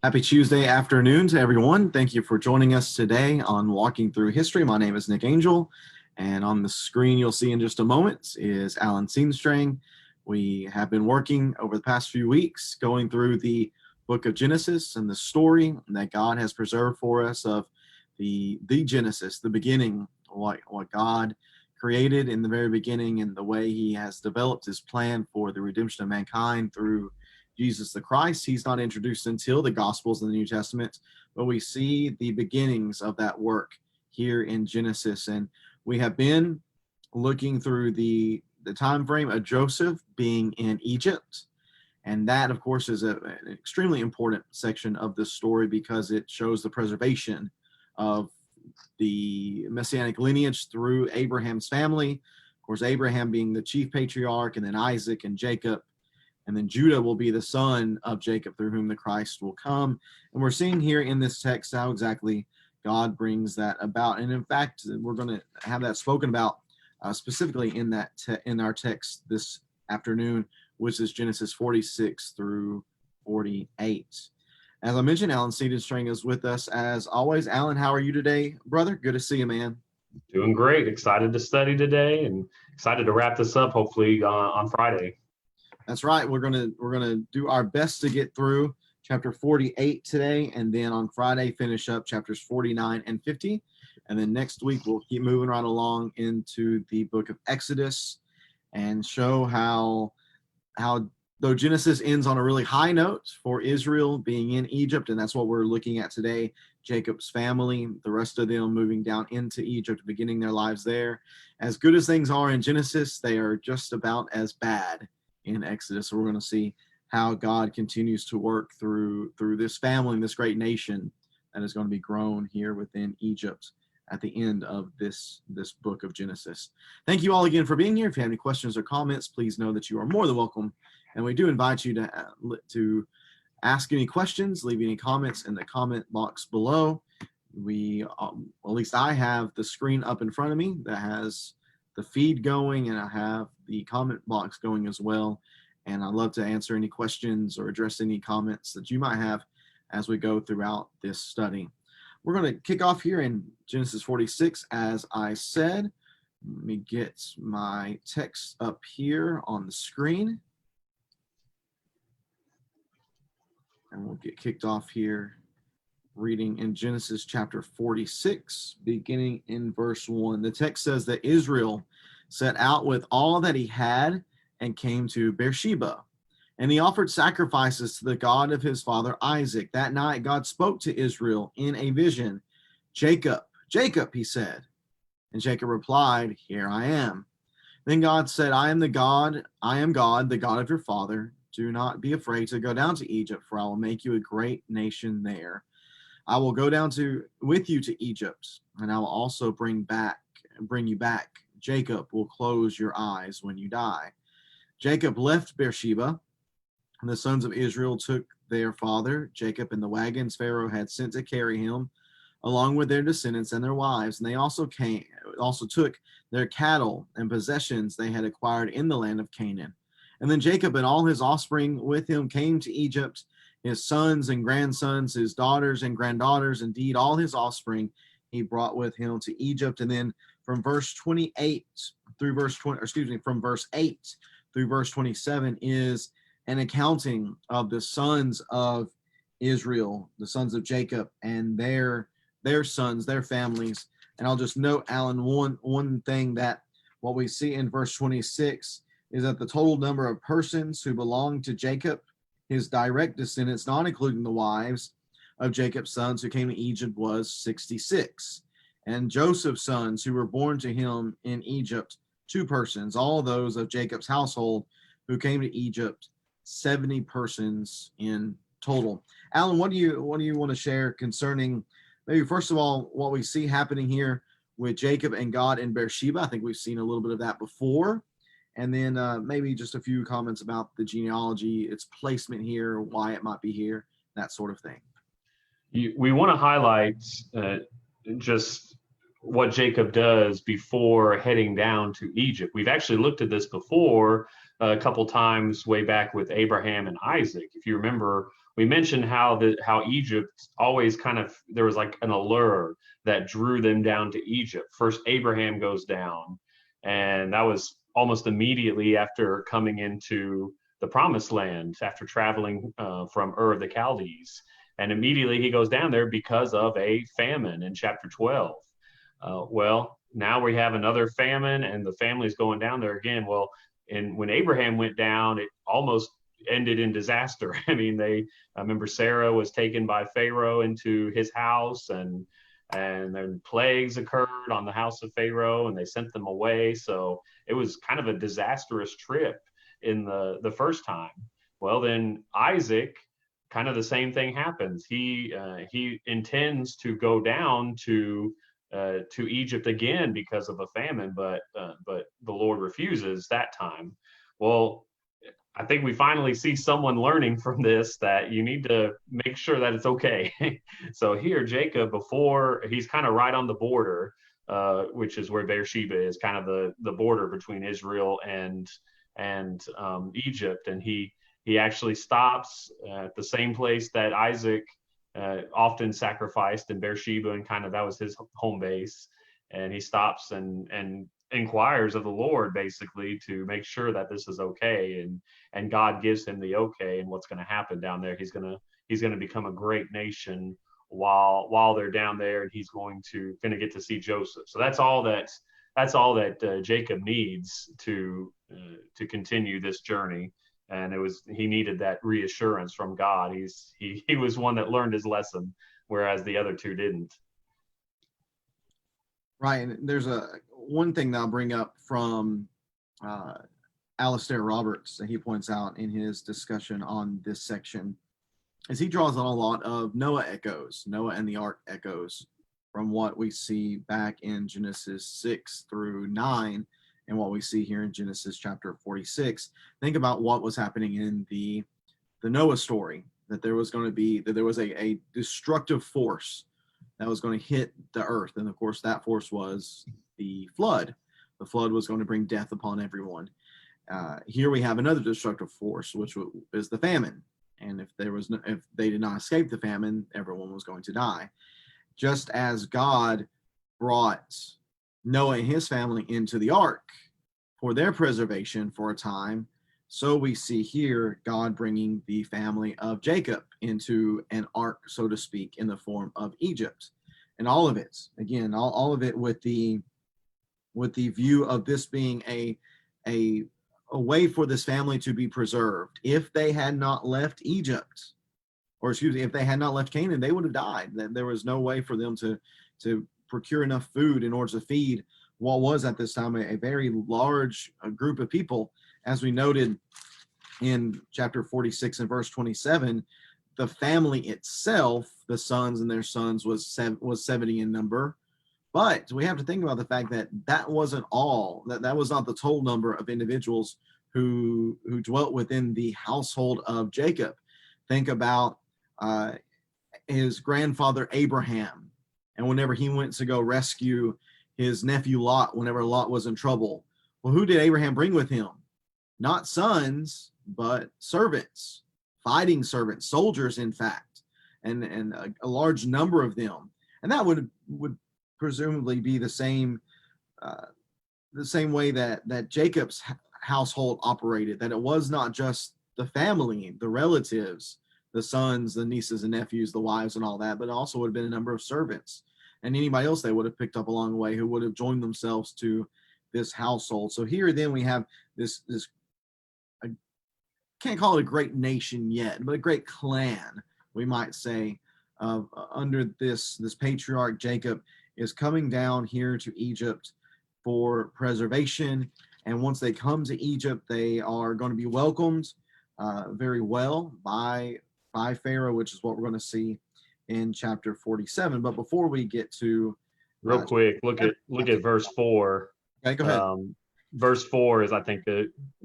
Happy Tuesday afternoon to everyone. Thank you for joining us today on Walking Through History. My name is Nick Angel, and on the screen you'll see in just a moment is Alan Seenstrang. We have been working over the past few weeks going through the book of Genesis and the story that God has preserved for us of the Genesis, the beginning, what God created in the very beginning and the way he has developed his plan for the redemption of mankind through Jesus the Christ. He's not introduced until the Gospels in the New Testament, but we see the beginnings of that work here in Genesis. And we have been looking through the time frame of Joseph being in Egypt. And that, of course, is an extremely important section of the story because it shows the preservation of the messianic lineage through Abraham's family. Of course, Abraham being the chief patriarch, and then Isaac and Jacob. And then Judah will be the son of Jacob through whom the Christ will come. And we're seeing here in this text how exactly God brings that about. And in fact, we're going to have that spoken about specifically in in our text this afternoon, which is Genesis 46 through 48. As I mentioned, Alan Seenstrang is with us as always. Alan, how are you today, brother? Good to see you, man. Doing great. Excited to study today and excited to wrap this up hopefully on Friday. That's right. We're gonna do our best to get through chapter 48 today, and then on Friday finish up chapters 49 and 50, and then next week we'll keep moving right along into the book of Exodus and show how though Genesis ends on a really high note for Israel being in Egypt, and that's what we're looking at today. Jacob's family, the rest of them moving down into Egypt, beginning their lives there. As good as things are in Genesis, they are just about as bad in Exodus. So we're going to see how God continues to work through this family and this great nation that is going to be grown here within Egypt at the end of this book of Genesis. Thank you all again for being here. If you have any questions or comments, please know that you are more than welcome. And we do invite you to ask any questions, leave any comments in the comment box below. We, at least I have the screen up in front of me that has the feed going, and I have the comment box going as well. And I'd love to answer any questions or address any comments that you might have as we go throughout this study. We're going to kick off here in Genesis 46, as I said. Let me get my text up here on the screen. And we'll get kicked off here reading in Genesis chapter 46, beginning in verse 1. The text says that Israel set out with all that he had and came to Beersheba. And he offered sacrifices to the God of his father Isaac. That night God spoke to Israel in a vision. Jacob, Jacob, he said. And Jacob replied, Here I am. Then God said, I am God, the God of your father. Do not be afraid to go down to Egypt, for I will make you a great nation there. I will go down with you to Egypt, and I will also bring you back. Jacob will close your eyes when you die. Jacob left Beersheba, and the sons of Israel took their father Jacob in the wagons Pharaoh had sent to carry him, along with their descendants and their wives. And they also took their cattle and possessions they had acquired in the land of Canaan. And then Jacob and all his offspring with him came to Egypt, his sons and grandsons, his daughters and granddaughters, indeed all his offspring he brought with him to Egypt. And then from verse 28 through verse 20, from verse 8 through verse 27 is an accounting of the sons of Israel, the sons of Jacob, and their sons, their families. And I'll just note, Alan, one thing that what we see in verse 26 is that the total number of persons who belonged to Jacob, his direct descendants, not including the wives of Jacob's sons who came to Egypt, was 66. And Joseph's sons who were born to him in Egypt, 2 persons, all those of Jacob's household who came to Egypt, 70 persons in total. Alan, what do you want to share concerning, maybe first of all, what we see happening here with Jacob and God in Beersheba? I think we've seen a little bit of that before. And then maybe just a few comments about the genealogy, its placement here, why it might be here, that sort of thing. We want to highlight just what Jacob does before heading down to Egypt. We've actually looked at this before a couple times way back with Abraham and Isaac. If you remember, we mentioned how Egypt always kind of, there was like an allure that drew them down to Egypt. First, Abraham goes down, and that was almost immediately after coming into the promised land, after traveling from Ur of the Chaldees. And immediately he goes down there because of a famine in chapter 12. Well, now we have another famine, and the family's going down there again. Well, and when Abraham went down, it almost ended in disaster. I mean, I remember Sarah was taken by Pharaoh into his house, and then plagues occurred on the house of Pharaoh, and they sent them away. So it was kind of a disastrous trip in the first time. Well, then Isaac, kind of the same thing happens. He intends to go down to Egypt again because of a famine, but the Lord refuses that time. Well, I think we finally see someone learning from this that you need to make sure that it's okay. So here, Jacob, before he's kind of right on the border, which is where Beersheba is, kind of the border between Israel and Egypt, and he actually stops at the same place that Isaac often sacrificed in Beersheba, and kind of that was his home base. And he stops and inquires of the Lord, basically, to make sure that this is okay. And God gives him the okay. And what's going to happen down there? He's going to become a great nation while they're down there, and he's going to get to see Joseph. So that's all that Jacob needs to continue this journey. And he needed that reassurance from God. He was one that learned his lesson, whereas the other two didn't. Right. And there's one thing that I'll bring up from Alistair Roberts that he points out in his discussion on this section, is he draws on a lot of Noah and the ark echoes from what we see back in Genesis 6 through 9 and what we see here in Genesis chapter 46. Think about what was happening in the Noah story, that there was a destructive force that was going to hit the earth. And of course, that force was the flood. The flood was going to bring death upon everyone. Here we have another destructive force, which is the famine. And if they did not escape the famine, everyone was going to die. Just as God brought Noah and his family into the ark for their preservation for a time, so we see here God bringing the family of Jacob into an ark, so to speak, in the form of Egypt. And all of it, again, all of it with the view of this being a way for this family to be preserved. If they had not left Egypt, if they had not left Canaan, they would have died. There was no way for them to procure enough food in order to feed what was at this time a very large group of people. As we noted in chapter 46 and verse 27, the family itself, the sons and their sons, was 70 in number. But we have to think about the fact that wasn't all, that was not the total number of individuals who dwelt within the household of Jacob. Think about his grandfather Abraham, and whenever he went to go rescue his nephew Lot, whenever Lot was in trouble. Well, who did Abraham bring with him? Not sons, but servants, fighting servants, soldiers, in fact, and a large number of them. And that would presumably be the same way that Jacob's household operated, that it was not just the family, the relatives, the sons, the nieces and nephews, the wives and all that, but it also would have been a number of servants and anybody else they would have picked up along the way who would have joined themselves to this household. So here then we have this I can't call it a great nation yet, but a great clan, we might say, under this patriarch Jacob is coming down here to Egypt for preservation. And once they come to Egypt, they are going to be welcomed very well by Pharaoh, which is what we're going to see in chapter 47. But before we get to real quick, look at verse 4. Okay, go ahead. Verse 4 is, I think,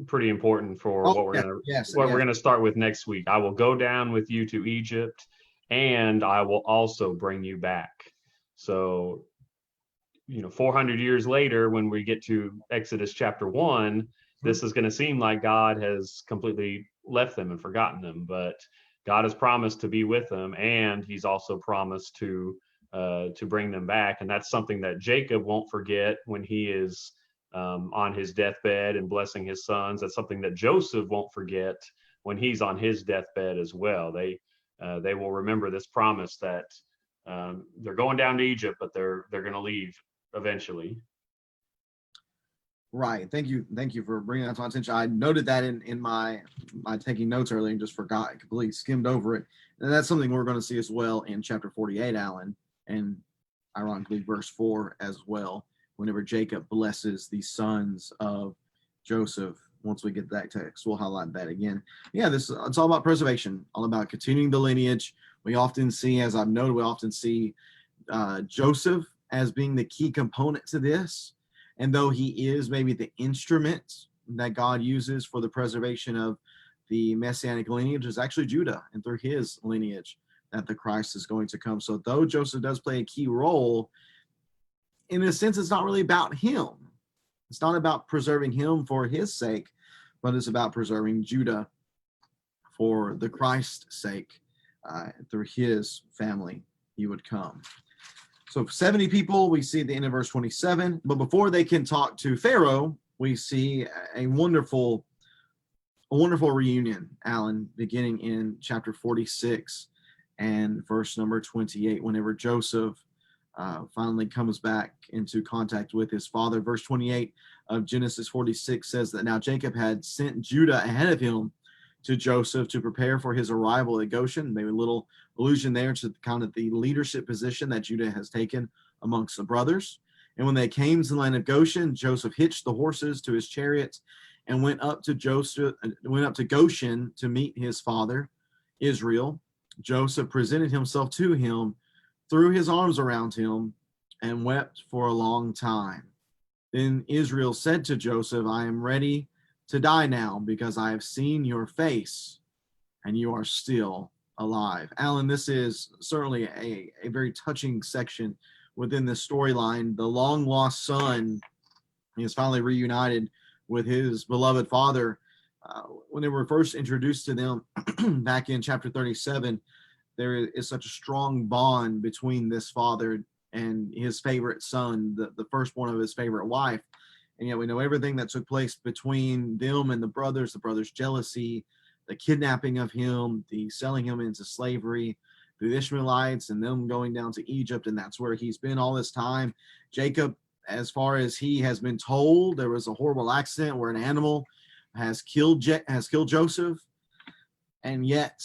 pretty important for what we're gonna start with next week. I will go down with you to Egypt, and I will also bring you back. So, 400 years later, when we get to Exodus chapter 1, this is going to seem like God has completely left them and forgotten them, but God has promised to be with them, and He's also promised to bring them back. And that's something that Jacob won't forget when he is on his deathbed and blessing his sons. That's something that Joseph won't forget when he's on his deathbed as well. They will remember this promise that they're going down to Egypt, but they're going to leave eventually. Right. Thank you for bringing that to my attention. I noted that in my taking notes earlier and just forgot. I completely skimmed over it. And that's something we're going to see as well in chapter 48, Alan, and ironically verse 4 as well, whenever Jacob blesses the sons of Joseph. Once we get that text, we'll highlight that again. Yeah, it's all about preservation, all about continuing the lineage. We often see, as I've noted, Joseph as being the key component to this. And though he is maybe the instrument that God uses for the preservation of the messianic lineage, is actually Judah, and through his lineage that the Christ is going to come. So though Joseph does play a key role, in a sense, it's not really about him. It's not about preserving him for his sake, but it's about preserving Judah for the Christ's sake. Through his family, he would come. So 70 people, we see at the end of verse 27. But before they can talk to Pharaoh, we see a wonderful reunion, Alan, beginning in chapter 46 and verse number 28, whenever Joseph finally comes back into contact with his father. Verse 28 of Genesis 46 says that now Jacob had sent Judah ahead of him to Joseph to prepare for his arrival at Goshen. Maybe a little allusion there to kind of the leadership position that Judah has taken amongst the brothers. And when they came to the land of Goshen, Joseph hitched the horses to his chariots and went up to Goshen to meet his father, Israel. Joseph presented himself to him, threw his arms around him, and wept for a long time. Then Israel said to Joseph, I am ready to die now, because I have seen your face and you are still alive. Alan, this is certainly a very touching section within this storyline. The long lost son is finally reunited with his beloved father. When they were first introduced to them back in chapter 37, there is such a strong bond between this father and his favorite son, the firstborn of his favorite wife. And yet we know everything that took place between them and the brothers jealousy, the kidnapping of him, the selling him into slavery, the Ishmaelites and them going down to Egypt. And that's where he's been all this time. Jacob, as far as he has been told, there was a horrible accident where an animal has killed Joseph. And yet,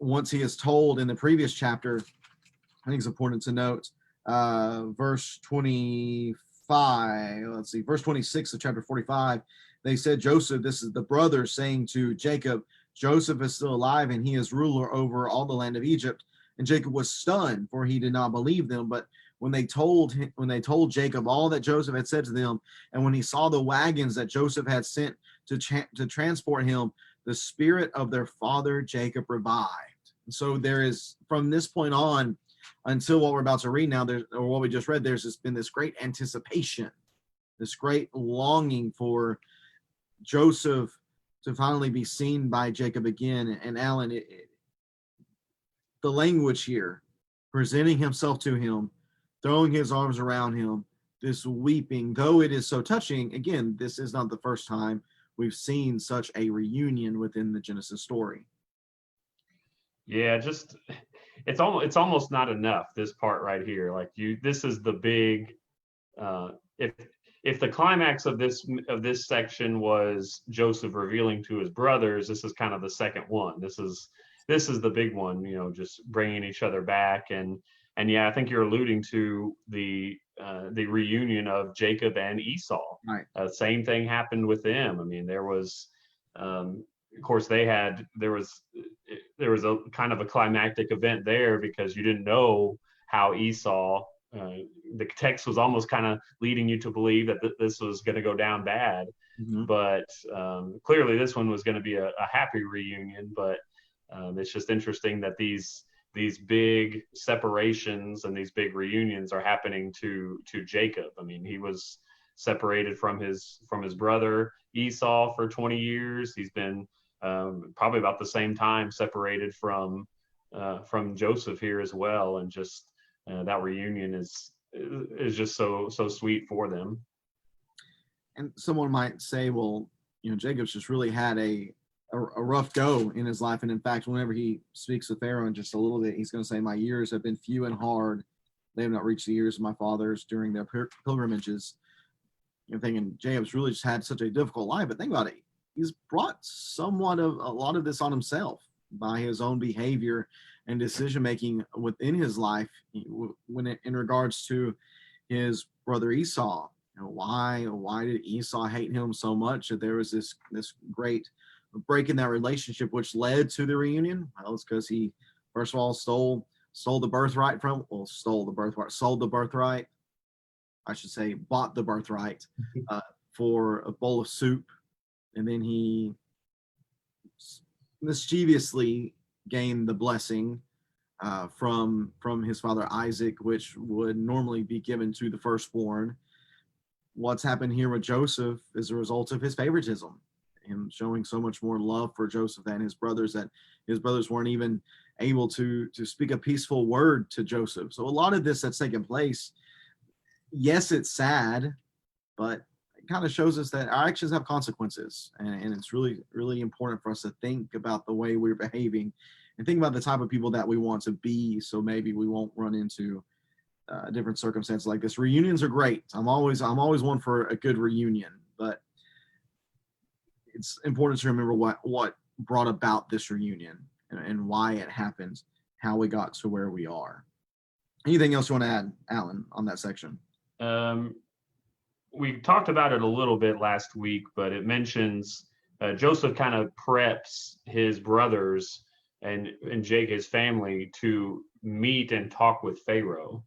once he is told in the previous chapter, I think it's important to note, verse 25, verse 26 of chapter 45, they said, Joseph, this is the brothers saying to Jacob, Joseph is still alive and he is ruler over all the land of Egypt. And Jacob was stunned, for he did not believe them. But when they told Jacob all that Joseph had said to them, and when he saw the wagons that Joseph had sent to transport him, the spirit of their father Jacob revived. And so there is, from this point on, until what we're about to read now, or what we just read, there's just been this great anticipation, this great longing for Joseph to finally be seen by Jacob again. And Alan, the language here, presenting himself to him, throwing his arms around him, this weeping, though it is so touching, again, this is not the first time we've seen such a reunion within the Genesis story. Yeah, just it's almost not enough, this part right here. Like this is the big if the climax of this section was Joseph revealing to his brothers, this is kind of the second one. This is the big one, just bringing each other back. And yeah, I think you're alluding to the reunion of Jacob and Esau. Right. Same thing happened with them. I mean, there was of course there was a kind of a climactic event there, because you didn't know how Esau, the text was almost kind of leading you to believe that this was going to go down bad. Mm-hmm. But clearly this one was going to be a happy reunion. But it's just interesting that these big separations and these big reunions are happening to Jacob. I mean, he was separated from his brother Esau for 20 years. He's been probably about the same time, separated from Joseph here as well, and just that reunion is just so sweet for them. And someone might say, well, Jacob's just really had a rough go in his life. And in fact, whenever he speaks with Pharaoh in just a little bit, he's going to say, my years have been few and hard. They have not reached the years of my fathers during their pilgrimages. Thinking Jacob's really just had such a difficult life. But think about it. He's brought somewhat of a lot of this on himself by his own behavior and decision making within his life in regards to his brother Esau. Why did Esau hate him so much that there was this great break in that relationship, which led to the reunion? Well, it's because he, first of all, sold the birthright sold the birthright. I should say, bought the birthright for a bowl of soup, and then he mischievously gained the blessing from his father Isaac, which would normally be given to the firstborn. What's happened here with Joseph is a result of his favoritism, him showing so much more love for Joseph than his brothers, that his brothers weren't even able to speak a peaceful word to Joseph. So a lot of this that's taken place, yes, it's sad, but it kind of shows us that our actions have consequences, and it's really, really important for us to think about the way we're behaving and think about the type of people that we want to be, so maybe we won't run into different circumstances like this. Reunions are great. I'm always one for a good reunion, but it's important to remember what brought about this reunion and why it happened, how we got to where we are. Anything else you want to add, Alan, on that section? We talked about it a little bit last week, but it mentions Joseph kind of preps his brothers and Jake, his family, to meet and talk with Pharaoh.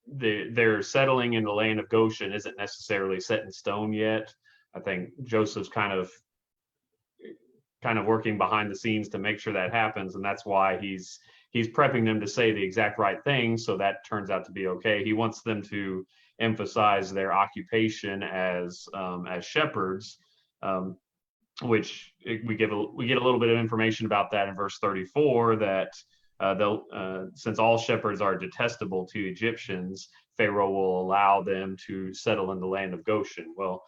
They're settling in the land of Goshen isn't necessarily set in stone yet. I think Joseph's kind of working behind the scenes to make sure that happens, and that's why he's prepping them to say the exact right thing, so that turns out to be okay. He wants them to emphasize their occupation as shepherds, which we get a little bit of information about that in verse 34, that since all shepherds are detestable to Egyptians, Pharaoh will allow them to settle in the land of Goshen. Well,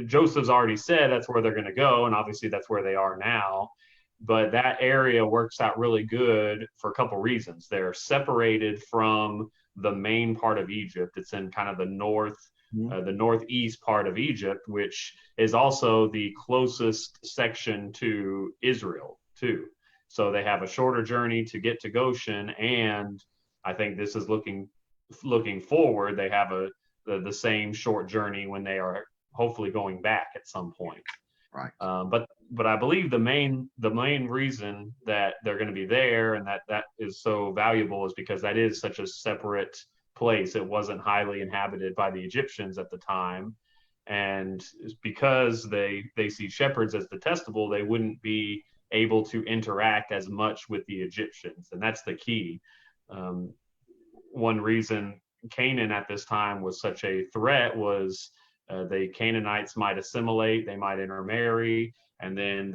Joseph's already said that's where they're going to go, and obviously that's where they are now. But that area works out really good for a couple reasons. They're separated from the main part of Egypt. It's in kind of the northeast part of Egypt, which is also the closest section to Israel too. So they have a shorter journey to get to Goshen, and I think this is looking forward. They have the same short journey when they are hopefully going back at some point. Right. But I believe the main reason that they're going to be there and that is so valuable is because that is such a separate place. It wasn't highly inhabited by the Egyptians at the time, and because they see shepherds as detestable, they wouldn't be able to interact as much with the Egyptians, and that's the key. One reason Canaan at this time was such a threat was the Canaanites might assimilate, they might intermarry, and then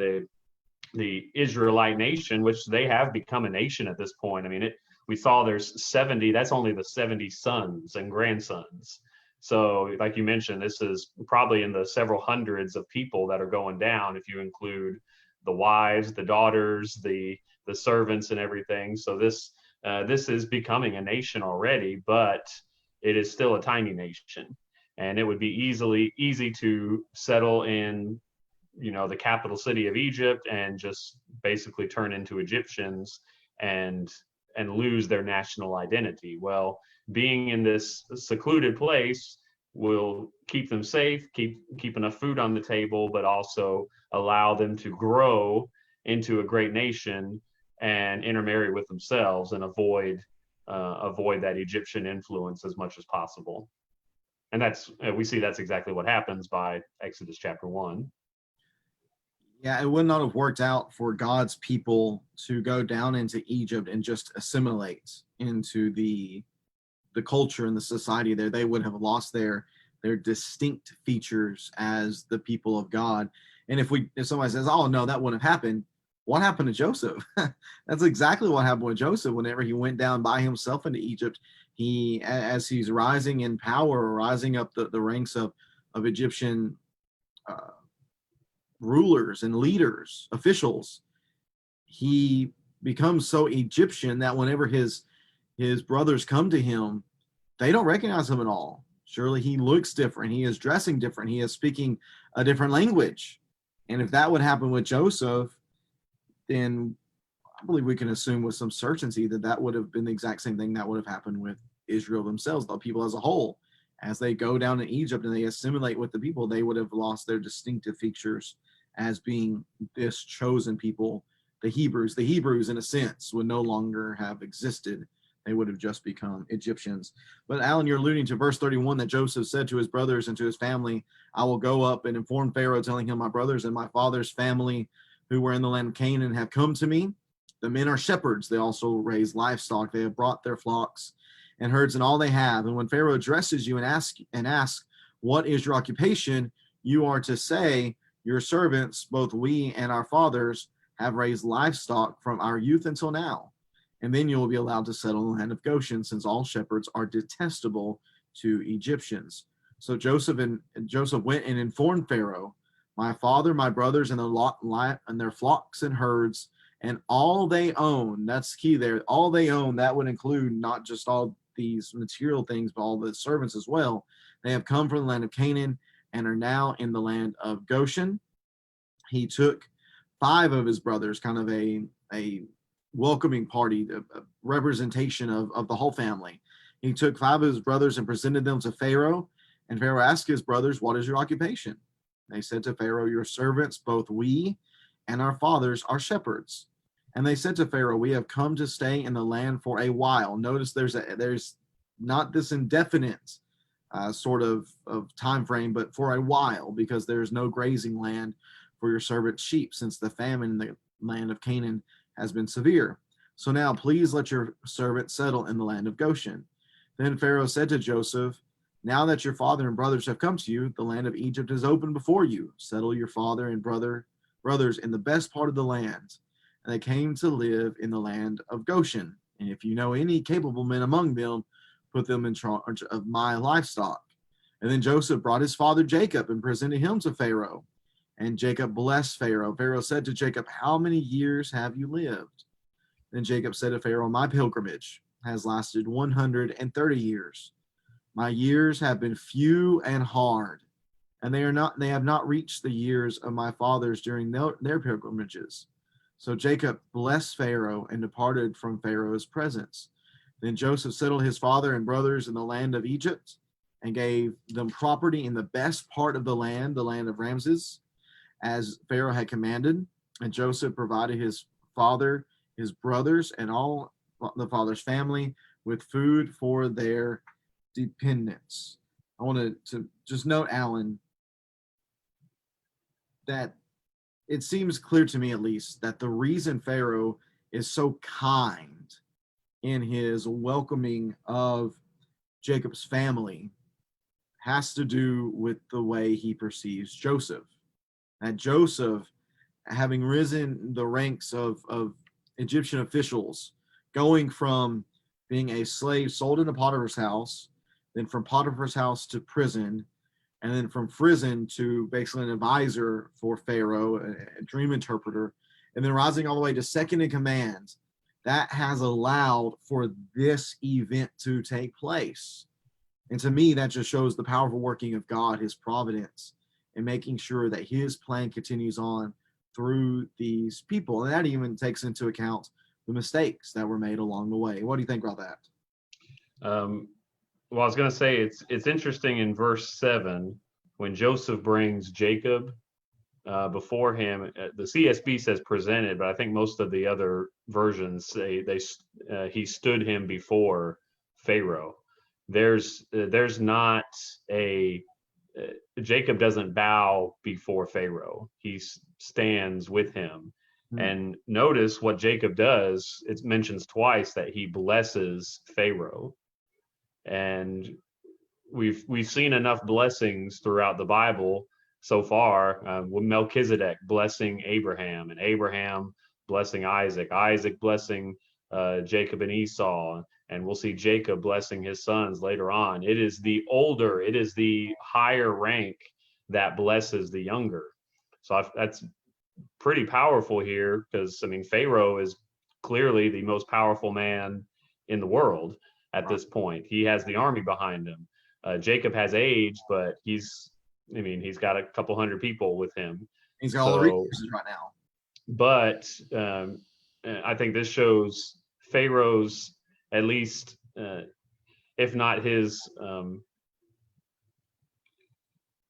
the Israelite nation, which they have become a nation at this point. I mean, we saw there's 70, that's only the 70 sons and grandsons. So like you mentioned, this is probably in the several hundreds of people that are going down if you include the wives, the daughters, the servants and everything. So this is becoming a nation already, but it is still a tiny nation. And it would be easy to settle in, the capital city of Egypt and just basically turn into Egyptians and lose their national identity. Well, being in this secluded place will keep them safe, keep enough food on the table, but also allow them to grow into a great nation and intermarry with themselves and avoid that Egyptian influence as much as possible. And we see that's exactly what happens by Exodus chapter 1. Yeah, it would not have worked out for God's people to go down into Egypt and just assimilate into the culture and the society there. They would have lost their their distinct features as the people of God. And if somebody says, "Oh no, that wouldn't have happened," what happened to Joseph? That's exactly what happened with Joseph. Whenever he went down by himself into Egypt, as he's rising in power, rising up the ranks of Egyptian uh, rulers and leaders, officials, he becomes so Egyptian that whenever his brothers come to him, they don't recognize him at all. Surely he looks different. He is dressing different. He is speaking a different language. And if that would happen with Joseph, then I believe we can assume with some certainty that that would have been the exact same thing that would have happened with Israel themselves, the people as a whole. As they go down to Egypt and they assimilate with the people, they would have lost their distinctive features as being this chosen people. The Hebrews, in a sense, would no longer have existed. They would have just become Egyptians. But Alan, you're alluding to verse 31 that Joseph said to his brothers and to his family, "I will go up and inform Pharaoh, telling him, my brothers and my father's family who were in the land of Canaan have come to me. The men are shepherds. They also raise livestock. They have brought their flocks and herds and all they have. And when Pharaoh addresses you and asks, what is your occupation? You are to say, your servants, both we and our fathers, have raised livestock from our youth until now. And then you will be allowed to settle in the land of Goshen, since all shepherds are detestable to Egyptians." So Joseph went and informed Pharaoh, "My father, my brothers, and their flocks and herds, and all they own." That's key there. All they own, that would include not just all these material things, but all the servants as well. "They have come from the land of Canaan and are now in the land of Goshen." He took 5 of his brothers, kind of a welcoming party, a representation of the whole family. He took 5 of his brothers and presented them to Pharaoh. And Pharaoh asked his brothers, "What is your occupation?" They said to Pharaoh, "Your servants, both we and our fathers, are shepherds." And they said to Pharaoh, "We have come to stay in the land for a while." Notice there's not this indefinite sort of time frame, but for a while, because there's no grazing land for your servant's sheep, since the famine in the land of Canaan has been severe. So now please let your servant settle in the land of Goshen. Then Pharaoh said to Joseph, "Now that your father and brothers have come to you, the land of Egypt is open before you. Settle your father and brothers in the best part of the land." And they came to live in the land of Goshen. "And if you know any capable men among them, put them in charge of my livestock." And then Joseph brought his father Jacob and presented him to Pharaoh. And Jacob blessed Pharaoh. Pharaoh said to Jacob, "How many years have you lived?" Then Jacob said to Pharaoh, "My pilgrimage has lasted 130 years. My years have been few and hard, and they have not reached the years of my fathers during their pilgrimages." So Jacob blessed Pharaoh and departed from Pharaoh's presence. Then Joseph settled his father and brothers in the land of Egypt, and gave them property in the best part of the land of Ramses, as Pharaoh had commanded. And Joseph provided his father, his brothers, and all the father's family with food for their dependents. I wanted to just note, Alan, that it seems clear to me, at least, that the reason Pharaoh is so kind in his welcoming of Jacob's family has to do with the way he perceives Joseph. That Joseph, having risen the ranks of Egyptian officials, going from being a slave sold into Potiphar's house, then from Potiphar's house to prison, and then from prison to basically an advisor for Pharaoh, a dream interpreter, and then rising all the way to second in command, that has allowed for this event to take place. And to me, that just shows the powerful working of God, his providence, and making sure that his plan continues on through these people. And that even takes into account the mistakes that were made along the way. What do you think about that? Well, I was going to say it's interesting in verse 7 when Joseph brings Jacob before him. The CSB says presented, but I think most of the other versions say he stood him before Pharaoh. There's not a Jacob doesn't bow before Pharaoh. He stands with him. And notice what Jacob does. It mentions twice that he blesses Pharaoh. And we've seen enough blessings throughout the Bible so far, with Melchizedek blessing Abraham, and Abraham blessing Isaac, Isaac blessing Jacob and Esau, and we'll see Jacob blessing his sons later on. It is the higher rank that blesses the younger. So that's pretty powerful here, because I mean, Pharaoh is clearly the most powerful man in the world at this point. He has the army behind him. Jacob has age, but he's got a couple hundred people with him. He's got all the resources right now. But I think this shows Pharaoh's, at least, if not his,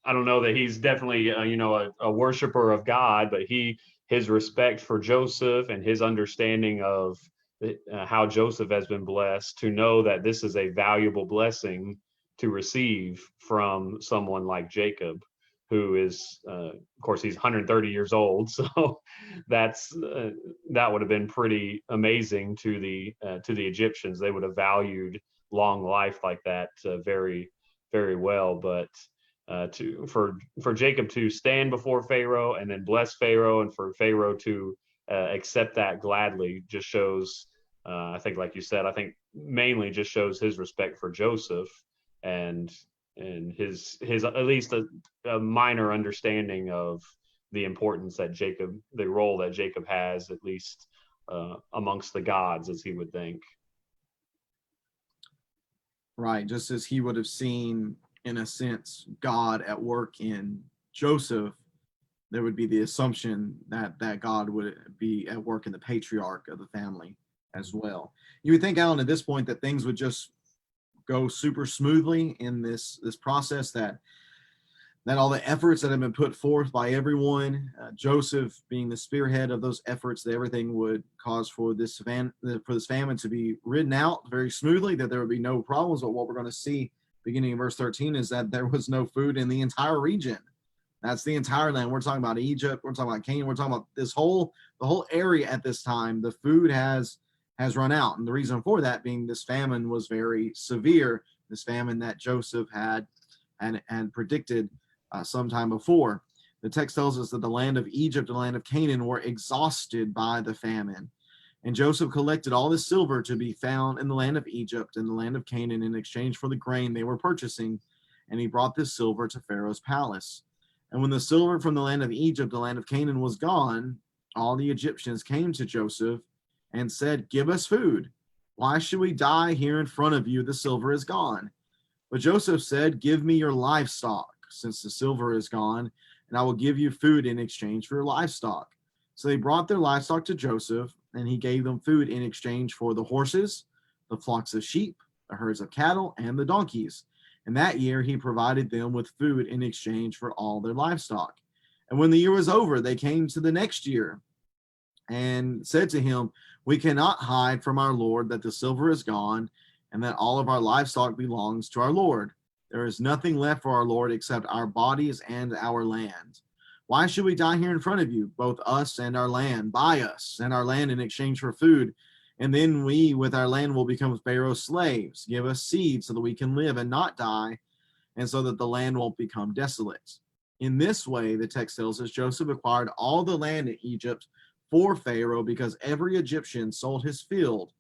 I don't know that he's definitely a worshiper of God, but his respect for Joseph and his understanding of how Joseph has been blessed, to know that this is a valuable blessing to receive from someone like Jacob, who is, of course, he's 130 years old. So that would have been pretty amazing to the Egyptians. They would have valued long life like that very, very well. But for Jacob to stand before Pharaoh and then bless Pharaoh, and for Pharaoh to accept that gladly, just shows, I think, like you said, I think mainly just shows his respect for Joseph, and his at least a minor understanding of the importance that the role that Jacob has, at least amongst the gods, as he would think. Right, just as he would have seen, in a sense, God at work in Joseph, there would be the assumption that God would be at work in the patriarch of the family as well. You would think, Alan, at this point, that things would just go super smoothly in this process, that all the efforts that have been put forth by everyone, Joseph being the spearhead of those efforts, that everything would cause for this famine to be ridden out very smoothly, that there would be no problems. But what we're going to see beginning in verse 13 is that there was no food in the entire region. That's the entire land. We're talking about Egypt, we're talking about Canaan, we're talking about the whole area at this time. The food has run out. And the reason for that being this famine was very severe, this famine that Joseph had predicted sometime before. The text tells us that the land of Egypt and the land of Canaan were exhausted by the famine. And Joseph collected all the silver to be found in the land of Egypt and the land of Canaan in exchange for the grain they were purchasing. And he brought this silver to Pharaoh's palace. And when the silver from the land of Egypt, the land of Canaan, was gone, all the Egyptians came to Joseph and said, "Give us food. Why should we die here in front of you? The silver is gone." But Joseph said, "Give me your livestock, since the silver is gone, and I will give you food in exchange for your livestock." So they brought their livestock to Joseph, and he gave them food in exchange for the horses, the flocks of sheep, the herds of cattle, and the donkeys. And that year he provided them with food in exchange for all their livestock. And when the year was over, they came to the next year and said to him, "We cannot hide from our Lord that the silver is gone, and that all of our livestock belongs to our Lord. There is nothing left for our Lord except our bodies and our land. Why should we die here in front of you, both us and our land? Buy us and our land in exchange for food, and then we with our land will become Pharaoh's slaves. Give us seed so that we can live and not die, and so that the land won't become desolate." In this way, the text tells us, Joseph acquired all the land in Egypt for Pharaoh, because every Egyptian sold his field,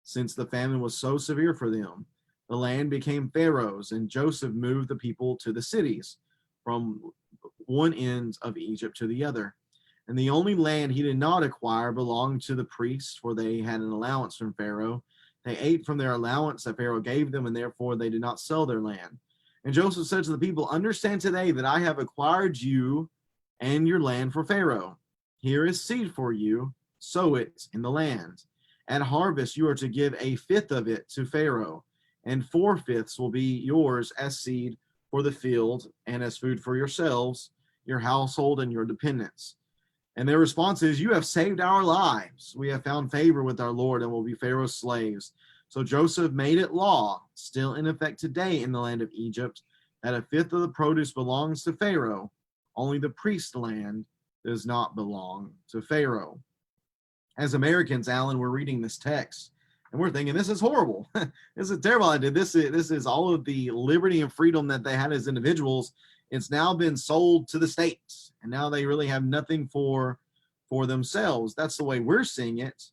since the famine was so severe for them. The land became Pharaoh's, and Joseph moved the people to the cities, from one end of Egypt to the other. And the only land he did not acquire belonged to the priests, for they had an allowance from Pharaoh. They ate from their allowance that Pharaoh gave them, and therefore they did not sell their land. And Joseph said to the people, "Understand today that I have acquired you and your land for Pharaoh. Here is seed for you, sow it in the land. At harvest you are to give a fifth of it to Pharaoh, and 4/5 will be yours as seed for the field and as food for yourselves, your household, and your dependents." And their response is, "You have saved our lives. We have found favor with our Lord and will be Pharaoh's slaves." So Joseph made it law, still in effect today in the land of Egypt, that a fifth of the produce belongs to Pharaoh. Only the priest's land does not belong to Pharaoh. As Americans, Alan, we're reading this text, And we're thinking, this is horrible. This is a terrible idea. This is all of the liberty and freedom that they had as individuals. It's now been sold to the states, and now they really have nothing for themselves. That's the way we're seeing it.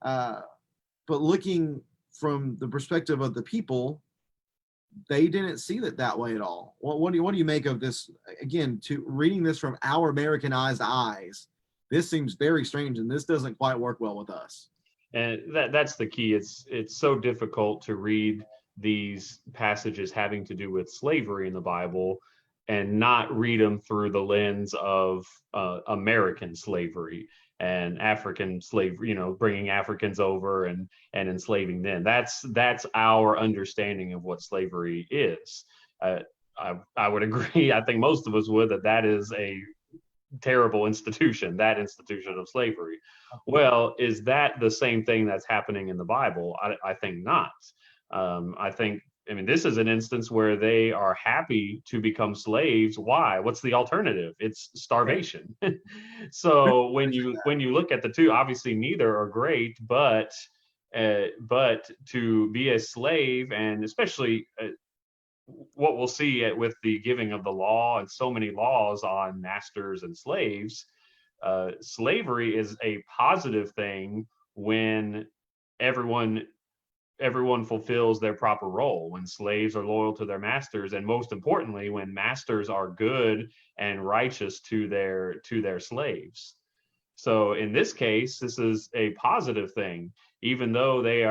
But looking from the perspective of the people, they didn't see it that way at all. What do you make of this? Again, to reading this from our Americanized eyes, this seems very strange, and this doesn't quite work well with us. And that's the key. It's so difficult to read these passages having to do with slavery in the Bible and not read them through the lens of American slavery and African slavery, bringing Africans over and enslaving them. That's our understanding of what slavery is. I would agree. I think most of us would, that is a terrible institution, that institution of slavery. Well, is that the same thing that's happening in the Bible? I think not. I mean, this is an instance where they are happy to become slaves. Why? What's the alternative? It's starvation. So when you look at the two, obviously neither are great, but to be a slave, and especially what we'll see with the giving of the law and so many laws on masters and slaves, slavery is a positive thing when everyone fulfills their proper role, when slaves are loyal to their masters, and most importantly, when masters are good and righteous to their slaves. So in this case, this is a positive thing, even though they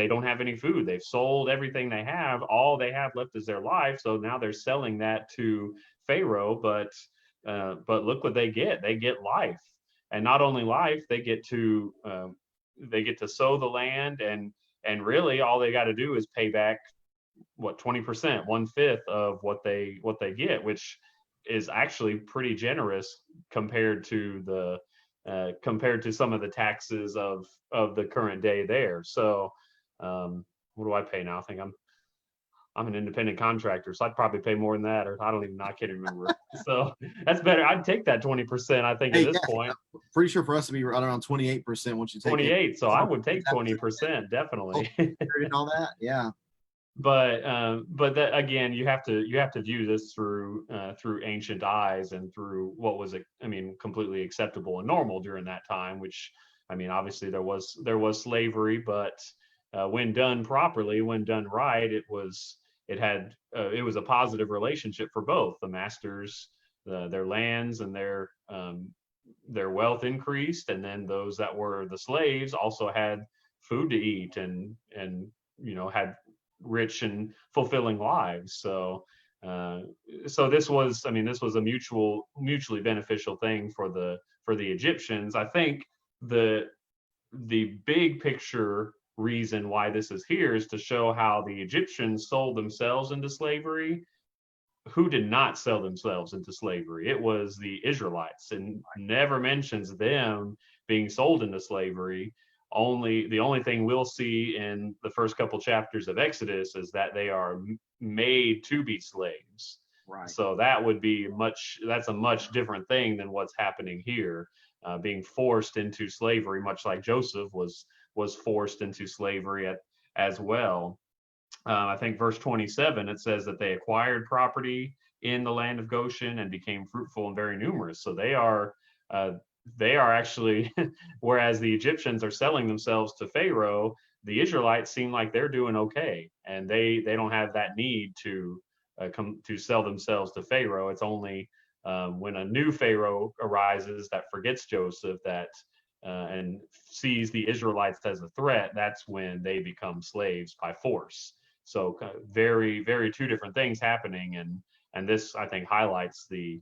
don't have any food. They've sold everything they have. All they have left is their life. So now they're selling that to Pharaoh, but look what they get. They get life, and not only life, they get to sow the land, and really all they got to do is pay back 20%, 1/5 of what they get, which is actually pretty generous compared to some of the taxes of the current day there. So what do I pay now? I think I'm an independent contractor, so I'd probably pay more than that, or I can't remember. So that's better. I'd take that 20%, I think, at this point. Pretty sure for us to be right around 28% once you take 28. So I would take 20%, definitely. And all that, yeah. But that, again, you have to view this through ancient eyes and through what was, completely acceptable and normal during that time. Which, obviously there was slavery, but when done properly, when done right, it was a positive relationship for both the masters. Their lands and their wealth increased, and then those that were the slaves also had food to eat and had rich and fulfilling lives. So this was a mutually beneficial thing for the Egyptians. I think the big picture reason why this is here is to show how the Egyptians sold themselves into slavery. Who did not sell themselves into slavery? It was the Israelites, and never mentions them being sold into slavery. The only thing we'll see in the first couple chapters of Exodus is that they are made to be slaves. Right. So that's a much different thing than what's happening here, being forced into slavery, much like Joseph was forced into slavery as well. I think verse 27, it says that they acquired property in the land of Goshen and became fruitful and very numerous. So they are actually, whereas the Egyptians are selling themselves to Pharaoh, the Israelites seem like they're doing okay, and they don't have that need to sell themselves to Pharaoh. It's only when a new Pharaoh arises that forgets Joseph and sees the Israelites as a threat, that's when they become slaves by force. So very, very two different things happening, and this, I think, highlights the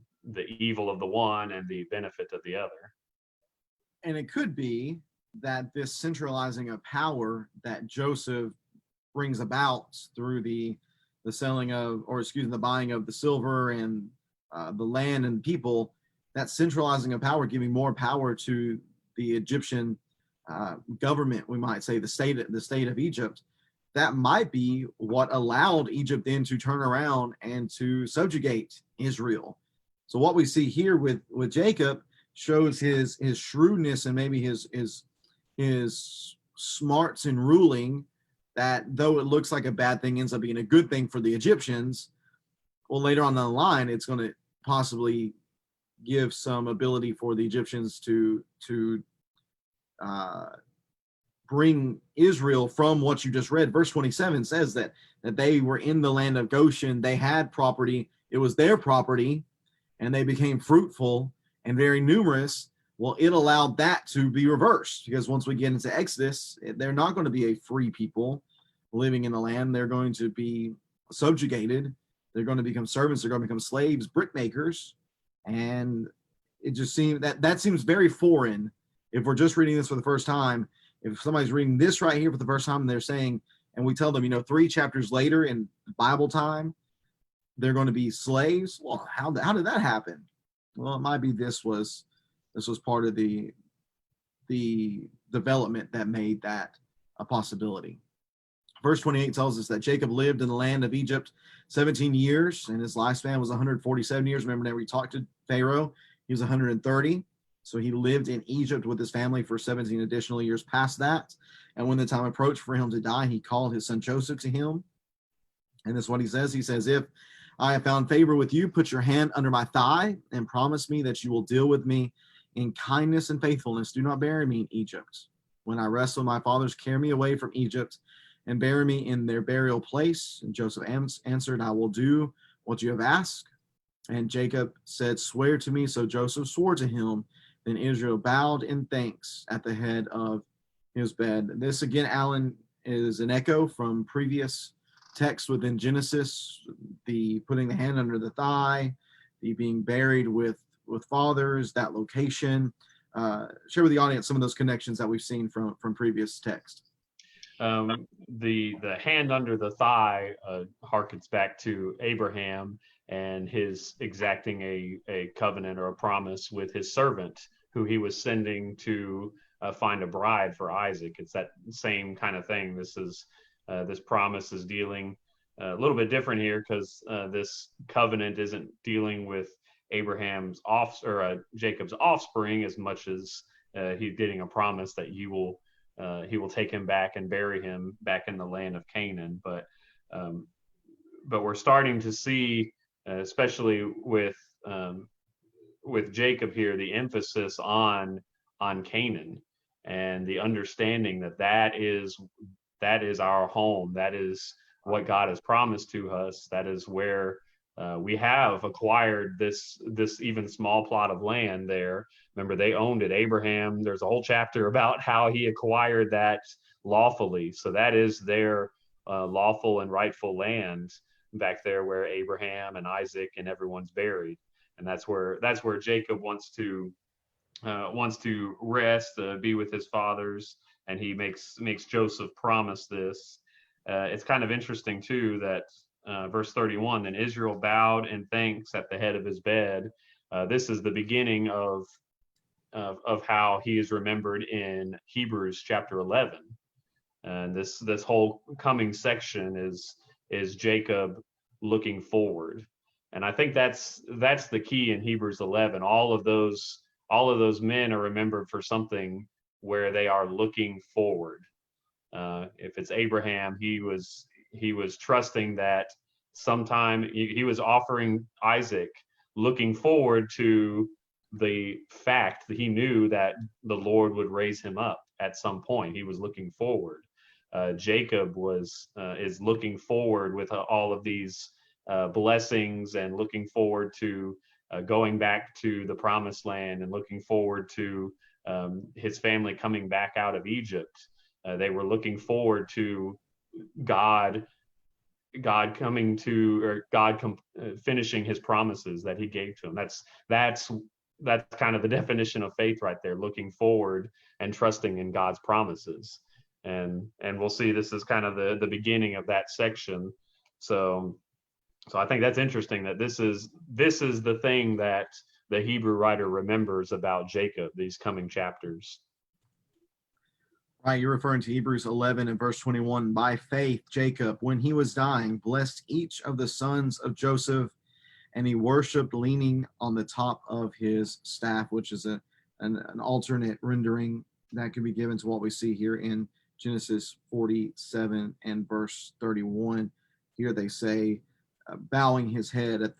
evil of the one and the benefit of the other. And it could be that this centralizing of power that Joseph brings about through the selling of, or the buying of the silver and the land and people, that centralizing of power, giving more power to the Egyptian government, we might say the state of Egypt, that might be what allowed Egypt then to turn around and to subjugate Israel. So what we see here with Jacob shows his shrewdness and maybe his smarts in ruling that though it looks like a bad thing ends up being a good thing for the Egyptians. Well, later on down the line, it's going to possibly give some ability for the Egyptians to uh, bring Israel from what you just read. Verse 27 says that they were in the land of Goshen. They had property. It was their property, and they became fruitful and very numerous. Well, it allowed that to be reversed, because once we get into Exodus, they're not going to be a free people living in the land. They're going to be subjugated. They're going to become servants. They're going to become slaves, brickmakers. And it just seems that seems very foreign. If we're just reading this for the first time, if somebody's reading this right here for the first time and they're saying, and we tell them, 3 chapters later in Bible time, they're going to be slaves. Well, how did that happen? Well, it might be this was part of the development that made that a possibility. Verse 28 tells us that Jacob lived in the land of Egypt 17 years, and his lifespan was 147 years. Remember that we talked to Pharaoh, he was 130. So he lived in Egypt with his family for 17 additional years past that. And when the time approached for him to die, he called his son Joseph to him. And this is what he says. He says, if I have found favor with you, put your hand under my thigh and promise me that you will deal with me in kindness and faithfulness. Do not bury me in Egypt. When I rest with my fathers, carry me away from Egypt and bury me in their burial place. And Joseph answered, I will do what you have asked. And Jacob said, swear to me. So Joseph swore to him. Then Israel bowed in thanks at the head of his bed. This again, Alan, is an echo from previous texts within Genesis, the putting the hand under the thigh, the being buried with fathers, that location. Share with the audience some of those connections that we've seen from previous texts. The hand under the thigh harkens back to Abraham and his exacting a covenant or a promise with his servant, who he was sending to find a bride for Isaac. It's that same kind of thing. This promise is dealing a little bit different here, because this covenant isn't dealing with Abraham's Jacob's offspring as much as he's getting a promise that he will take him back and bury him back in the land of Canaan. But we're starting to see, especially with Jacob here, the emphasis on Canaan, and the understanding that is our home. That is what God has promised to us. That is where we have acquired this even small plot of land there. Remember, they owned it. Abraham, there's a whole chapter about how he acquired that lawfully. So that is their lawful and rightful land back there where Abraham and Isaac and everyone's buried. And that's where Jacob wants to rest, be with his fathers, and he makes Joseph promise this. It's kind of interesting too that verse 31, then Israel bowed in thanks at the head of his bed. This is the beginning of how he is remembered in Hebrews chapter 11. And this whole coming section is Jacob looking forward. And I think that's the key in Hebrews 11. All of those men are remembered for something where they are looking forward. If it's Abraham, he was trusting that sometime he was offering Isaac, looking forward to the fact that he knew that the Lord would raise him up at some point. He was looking forward. Jacob is looking forward with all of these blessings, and looking forward to going back to the promised land, and looking forward to his family coming back out of Egypt. They were looking forward to God coming to, or finishing his promises that he gave to him. That's kind of the definition of faith right there, looking forward and trusting in God's promises. And we'll see this is kind of the beginning of that section. So I think that's interesting that this is the thing that the Hebrew writer remembers about Jacob, these coming chapters. Right, you're referring to Hebrews 11 and verse 21. By faith, Jacob, when he was dying, blessed each of the sons of Joseph, and he worshipped leaning on the top of his staff, which is an alternate rendering that could be given to what we see here in Genesis 47 and verse 31. Here they say, bowing his head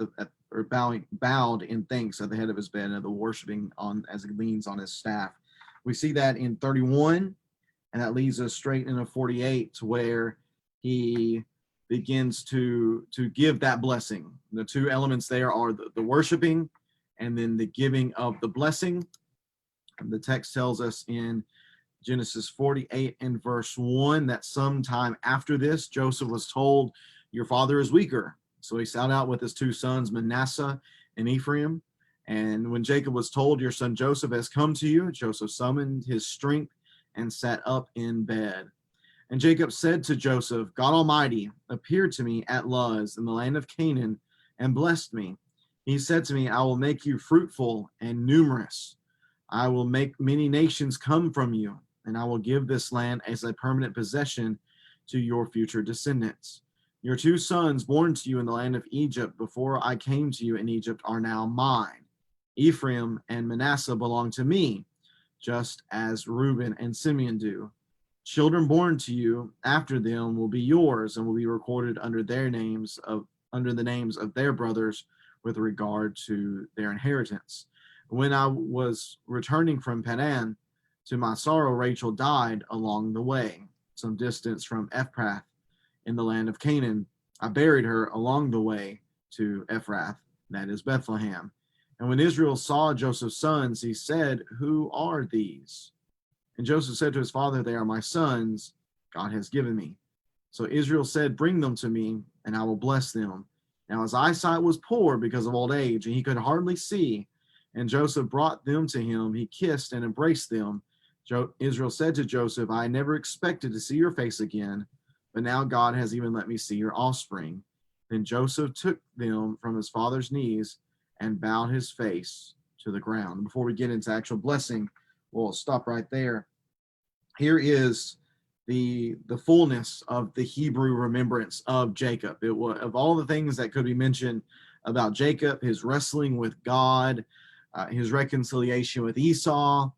or bowed in thanks at the head of his bed, and the worshiping on as he leans on his staff. We see that in 31, and that leads us straight into 48, to where he begins to give that blessing. The two elements there are the worshiping and then the giving of the blessing. And the text tells us in Genesis 48 and verse 1 that sometime after this, Joseph was told, "Your father is weaker." So he set out with his two sons, Manasseh and Ephraim. And when Jacob was told, "Your son Joseph has come to you," Joseph summoned his strength and sat up in bed. And Jacob said to Joseph, "God Almighty appeared to me at Luz in the land of Canaan and blessed me. He said to me, I will make you fruitful and numerous. I will make many nations come from you, and I will give this land as a permanent possession to your future descendants. Your two sons born to you in the land of Egypt before I came to you in Egypt are now mine. Ephraim and Manasseh belong to me, just as Reuben and Simeon do. Children born to you after them will be yours and will be recorded under the names of their brothers with regard to their inheritance. When I was returning from Padan, to my sorrow, Rachel died along the way, some distance from Ephrath in the land of Canaan. I buried her along the way to Ephrath, that is Bethlehem. And when Israel saw Joseph's sons, he said, Who are these? And Joseph said to his father, They are my sons, God has given me. So Israel said, Bring them to me, and I will bless them. Now his eyesight was poor because of old age, and he could hardly see. And Joseph brought them to him. He kissed and embraced them. Israel said to Joseph, I never expected to see your face again, but now God has even let me see your offspring. Then Joseph took them from his father's knees and bowed his face to the ground. Before we get into actual blessing, we'll stop right there. Here is the fullness of the Hebrew remembrance of Jacob. It was, of all the things that could be mentioned about Jacob, his wrestling with God, his reconciliation with Esau.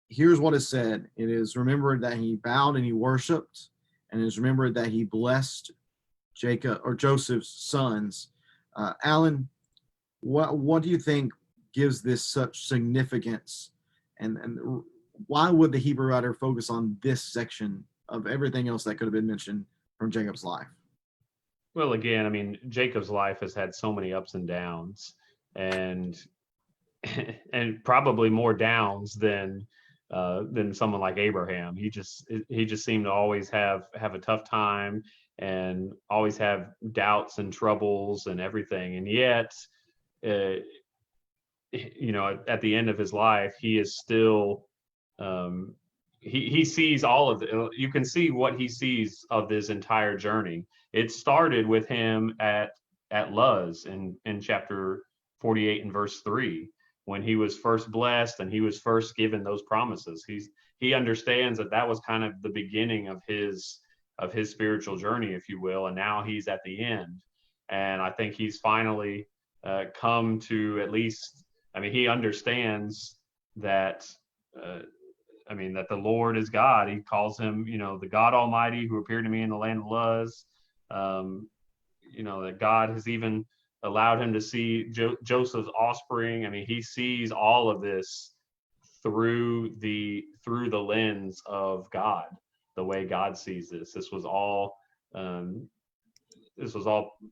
Here's what is said. It is remembered that he bowed and he worshiped, and it is remembered that he blessed Jacob or Joseph's sons. Alan, what do you think gives this such significance, and why would the Hebrew writer focus on this section of everything else that could have been mentioned from Jacob's life? Well, again, I mean, Jacob's life has had so many ups and downs, and and probably more downs than someone like Abraham. He just seemed to always have a tough time and always have doubts and troubles and everything. And yet, at the end of his life, he is still he sees all of it. You can see what he sees of this entire journey. It started with him at Luz in chapter 48 and verse 3, when he was first blessed and he was first given those promises. He understands that was kind of the beginning of his spiritual journey, if you will, and now he's at the end. And I think he's finally come to, at least, I mean, he understands that that the Lord is God. He calls him, the God Almighty who appeared to me in the land of Luz. That God has even allowed him to see Joseph's offspring. I mean, he sees all of this through the lens of God, the way God sees this. This was all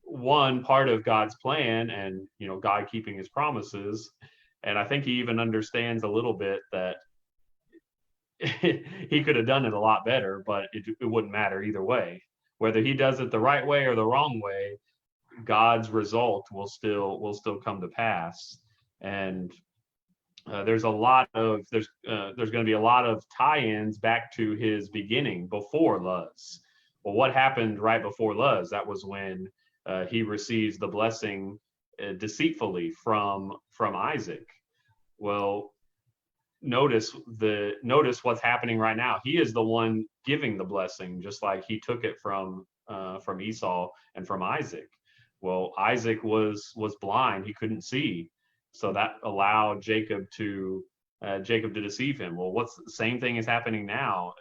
one part of God's plan, and God keeping his promises. And I think he even understands a little bit that he could have done it a lot better, but it wouldn't matter either way. Whether he does it the right way or the wrong way, God's result will still come to pass. And there's going to be a lot of tie-ins back to his beginning before Luz. Well, what happened right before Luz? That was when he receives the blessing deceitfully from Isaac. Well, notice what's happening right now. He is the one giving the blessing, just like he took it from Esau and from Isaac. Well, Isaac was blind; he couldn't see, so that allowed Jacob to deceive him. Well, the same thing is happening now?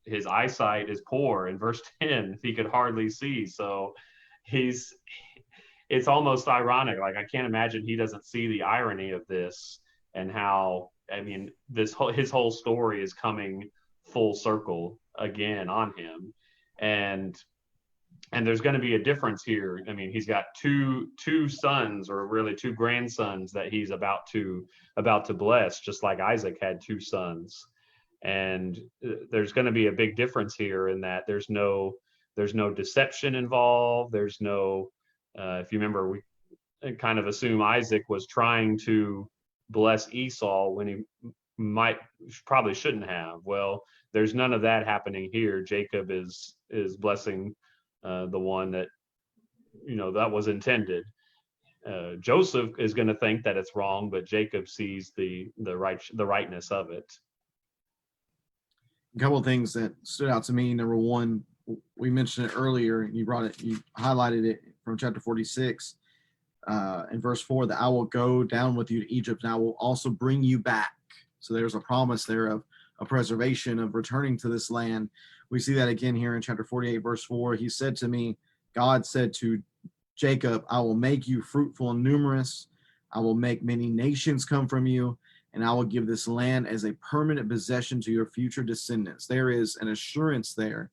his eyesight is poor. In verse 10, he could hardly see. So he's it's almost ironic. Like, I can't imagine he doesn't see the irony of this, and how, I mean, his whole story is coming full circle again on him. And there's going to be a difference here. I mean, he's got two sons, or really two grandsons, that he's about to bless, just like Isaac had two sons. And there's going to be a big difference here, in that there's no deception involved. There's no if you remember, we kind of assume Isaac was trying to bless Esau when he probably shouldn't have. Well, there's none of that happening here. Jacob is blessing the one that, that was intended. Joseph is going to think that it's wrong, but Jacob sees the rightness of it. A couple of things that stood out to me. Number one, we mentioned it earlier. You highlighted it from chapter 46, in verse 4, that I will go down with you to Egypt, and I will also bring you back. So there's a promise there of a preservation, of returning to this land. We see that again here in chapter 48, verse 4. He said to me, God said to Jacob, I will make you fruitful and numerous. I will make many nations come from you, and I will give this land as a permanent possession to your future descendants. There is an assurance there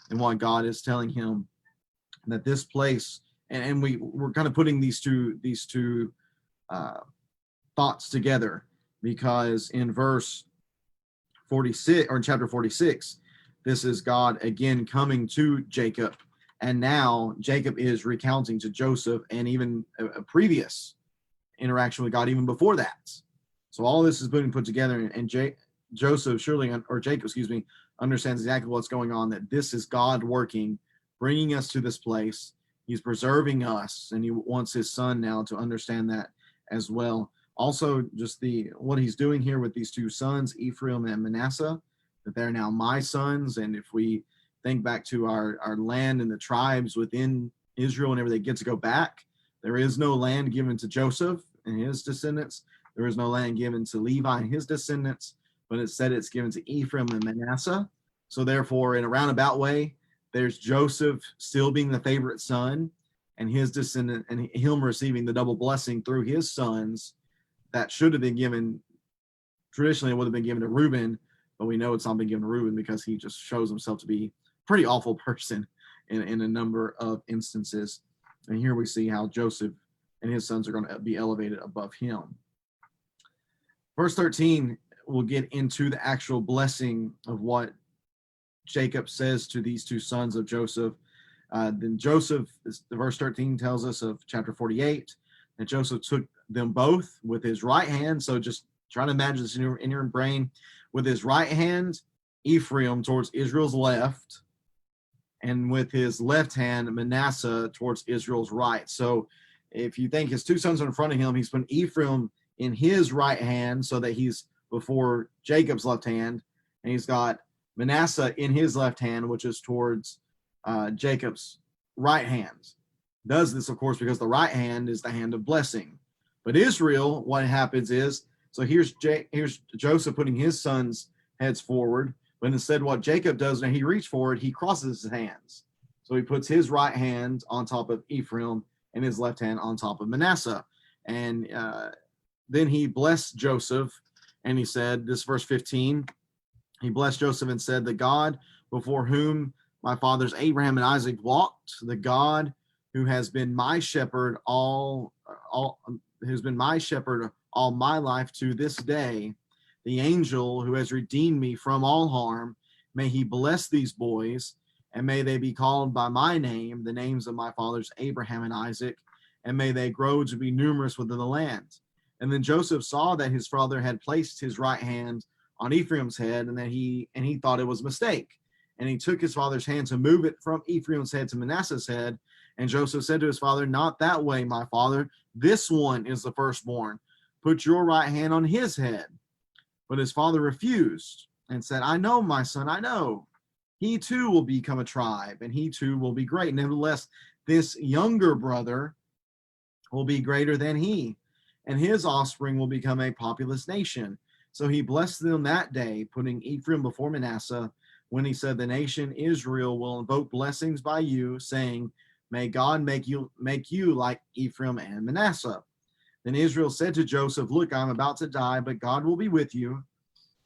in what God is telling him, that this place, and we're kind of putting these two thoughts together, because in verse 46, or in chapter 46, this is God again coming to Jacob, and now Jacob is recounting to Joseph, and even a previous interaction with God even before that. So all this is being put together, and Jacob understands exactly what's going on, that this is God working, bringing us to this place. He's preserving us, and he wants his son now to understand that as well. Also, just what he's doing here with these two sons, Ephraim and Manasseh, that they're now my sons. And if we think back to our land and the tribes within Israel, whenever they get to go back, there is no land given to Joseph and his descendants. There is no land given to Levi and his descendants, but instead it's given to Ephraim and Manasseh. So therefore, in a roundabout way, there's Joseph still being the favorite son, and his descendant, and him receiving the double blessing through his sons that should have been given, traditionally it would have been given to Reuben, but we know it's not been given to Reuben because he just shows himself to be a pretty awful person in a number of instances. And here we see how Joseph and his sons are going to be elevated above him. Verse 13 will get into the actual blessing of what Jacob says to these two sons of Joseph. Then Joseph, verse 13 tells us of chapter 48, that Joseph took them both with his right hand. So just try to imagine this in your brain. With his right hand, Ephraim towards Israel's left, and with his left hand, Manasseh towards Israel's right. So if you think his two sons are in front of him, he's putting Ephraim in his right hand so that he's before Jacob's left hand, and he's got Manasseh in his left hand, which is towards Jacob's right hand. Does this, of course, because the right hand is the hand of blessing. But Israel, what happens is, so here's Joseph putting his sons' heads forward, but instead what Jacob does when he reaches forward, he crosses his hands. So he puts his right hand on top of Ephraim and his left hand on top of Manasseh. And then he blessed Joseph, and he said, this verse 15, he blessed Joseph and said, the God before whom my fathers Abraham and Isaac walked, the God who has been my shepherd all my life to this day, the angel who has redeemed me from all harm, may he bless these boys, and may they be called by my name, the names of my fathers Abraham and Isaac, and may they grow to be numerous within the land. And then Joseph saw that his father had placed his right hand on Ephraim's head, and he thought it was a mistake. And he took his father's hand to move it from Ephraim's head to Manasseh's head. And Joseph said to his father, not that way, my father. This one is the firstborn. Put your right hand on his head. But his father refused and said, I know, my son, I know. He too will become a tribe, and he too will be great. Nevertheless, this younger brother will be greater than he, and his offspring will become a populous nation. So he blessed them that day, putting Ephraim before Manasseh, when he said, "The nation Israel will invoke blessings by you, saying, 'May God make you like Ephraim and Manasseh.' Then Israel said to Joseph, 'Look, I'm about to die, but God will be with you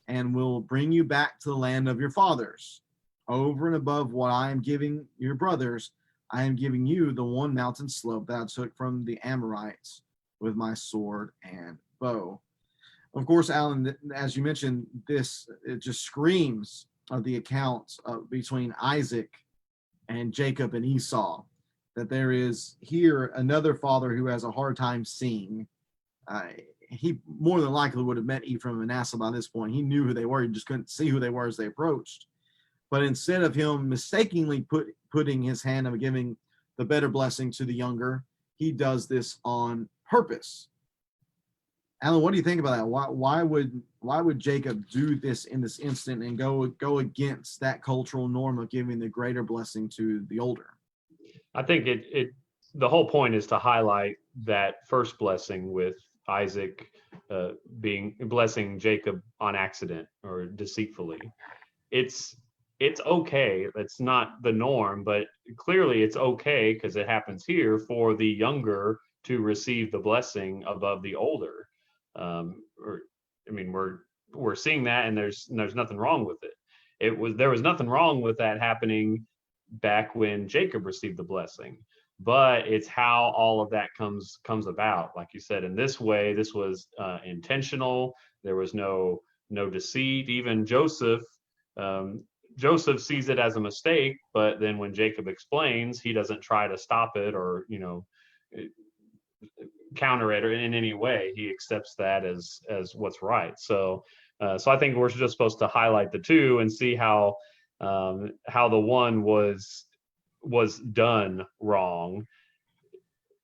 and will bring you back to the land of your fathers. Over and above what I am giving your brothers, I am giving you the one mountain slope that I took from the Amorites with my sword and bow.'" Of course, Alan, as you mentioned, it just screams of the account between Isaac and Jacob and Esau, that there is here another father who has a hard time seeing. Uh, he more than likely would have met Ephraim and Manasseh by this point. He knew who they were. He just couldn't see who they were as they approached. But instead of him mistakenly putting his hand and giving the better blessing to the younger, he does this on purpose. Alan, what do you think about that? Why would Jacob do this in this instant and go against that cultural norm of giving the greater blessing to the older? I think the whole point is to highlight that first blessing with Isaac being blessing Jacob on accident or deceitfully. It's okay. That's not the norm, but clearly it's okay because it happens here for the younger to receive the blessing above the older. We're seeing that, and there's nothing wrong with it. There was nothing wrong with that happening back when Jacob received the blessing, but it's how all of that comes about. Like you said, in this way, this was intentional. There was no deceit. Even Joseph sees it as a mistake, but then when Jacob explains, he doesn't try to stop it or counter it or in any way. He accepts that as what's right. So I think we're just supposed to highlight the two and see how the one was done wrong,